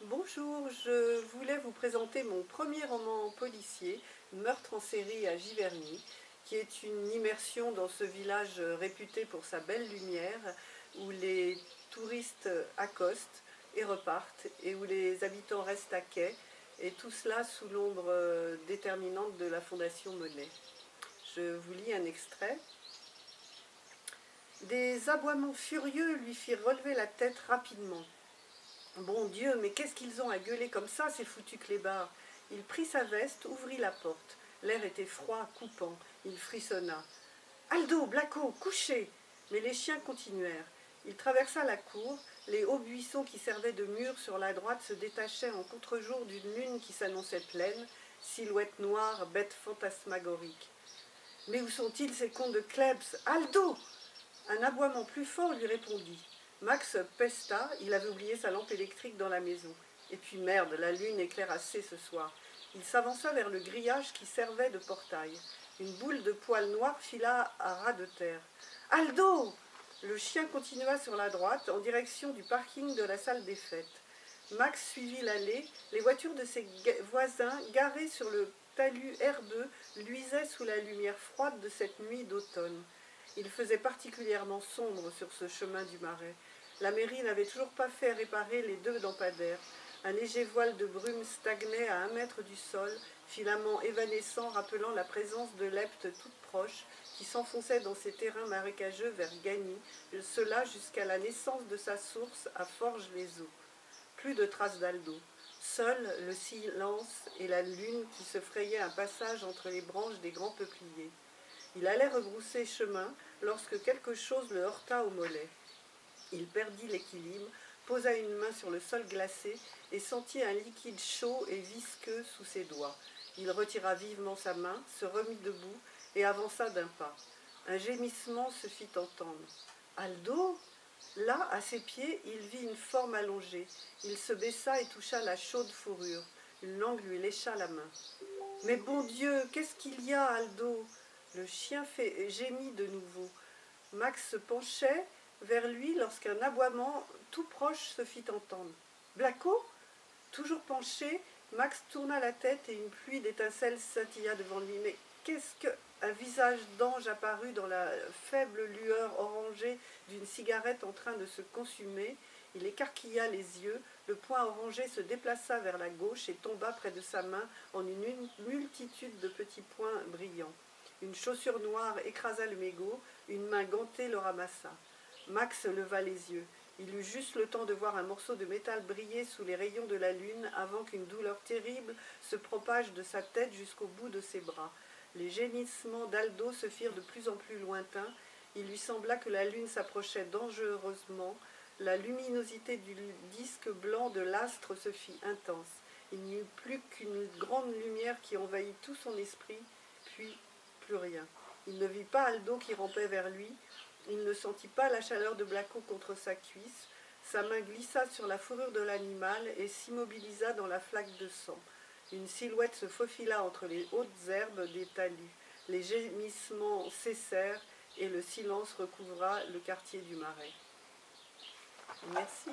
Bonjour, je voulais vous présenter mon premier roman policier, Meurtre en série à Giverny, qui est une immersion dans ce village réputé pour sa belle lumière, où les touristes accostent et repartent, et où les habitants restent à quai, et tout cela sous l'ombre déterminante de la Fondation Monet. Je vous lis un extrait. Des aboiements furieux lui firent relever la tête rapidement. Bon Dieu, mais qu'est-ce qu'ils ont à gueuler comme ça, ces foutus clébards? Il prit sa veste, ouvrit la porte. L'air était froid, coupant. Il frissonna. Aldo, Blacko, couchez! Mais les chiens continuèrent. Il traversa la cour. Les hauts buissons qui servaient de mur sur la droite se détachaient en contre-jour d'une lune qui s'annonçait pleine, silhouette noire, bête fantasmagorique. Mais où sont-ils, ces cons de Klebs? Aldo! Un aboiement plus fort lui répondit. Max pesta, il avait oublié sa lampe électrique dans la maison. Et puis merde, la lune éclaire assez ce soir. Il s'avança vers le grillage qui servait de portail. Une boule de poils noirs fila à ras de terre. Aldo! Le chien continua sur la droite, en direction du parking de la salle des fêtes. Max suivit l'allée. Les voitures de ses voisins, garées sur le talus herbeux, luisaient sous la lumière froide de cette nuit d'automne. Il faisait particulièrement sombre sur ce chemin du Marais. La mairie n'avait toujours pas fait réparer les 2 lampadaires. Un léger voile de brume stagnait à 1 mètre du sol, filament évanescent rappelant la présence de leptes toutes proches qui s'enfonçaient dans ces terrains marécageux vers Gagny, cela jusqu'à la naissance de sa source à Forges-les-Eaux. Plus de traces d'Aldo. Seul le silence et la lune qui se frayaient un passage entre les branches des grands peupliers. Il allait rebrousser chemin lorsque quelque chose le heurta au mollet. Il perdit l'équilibre, posa une main sur le sol glacé et sentit un liquide chaud et visqueux sous ses doigts. Il retira vivement sa main, se remit debout et avança d'un pas. Un gémissement se fit entendre. « Aldo ?» Là, à ses pieds, il vit une forme allongée. Il se baissa et toucha la chaude fourrure. Une langue lui lécha la main. « Mais bon Dieu, qu'est-ce qu'il y a, Aldo ?» Le chien gémit de nouveau. Max se penchait vers lui lorsqu'un aboiement tout proche se fit entendre. « Blacko ?» Toujours penché, Max tourna la tête et une pluie d'étincelles scintilla devant lui. Mais qu'est-ce que... Un visage d'ange apparut dans la faible lueur orangée d'une cigarette en train de se consumer. Il écarquilla les yeux, le poing orangé se déplaça vers la gauche et tomba près de sa main en une multitude de petits points brillants. Une chaussure noire écrasa le mégot, une main gantée le ramassa. Max leva les yeux. Il eut juste le temps de voir un morceau de métal briller sous les rayons de la lune avant qu'une douleur terrible se propage de sa tête jusqu'au bout de ses bras. Les gémissements d'Aldo se firent de plus en plus lointains. Il lui sembla que la lune s'approchait dangereusement. La luminosité du disque blanc de l'astre se fit intense. Il n'y eut plus qu'une grande lumière qui envahit tout son esprit, puis plus rien. Il ne vit pas Aldo qui rampait vers lui. Il ne sentit pas la chaleur de Blacko contre sa cuisse. Sa main glissa sur la fourrure de l'animal et s'immobilisa dans la flaque de sang. Une silhouette se faufila entre les hautes herbes des talus. Les gémissements cessèrent et le silence recouvra le quartier du Marais. Merci.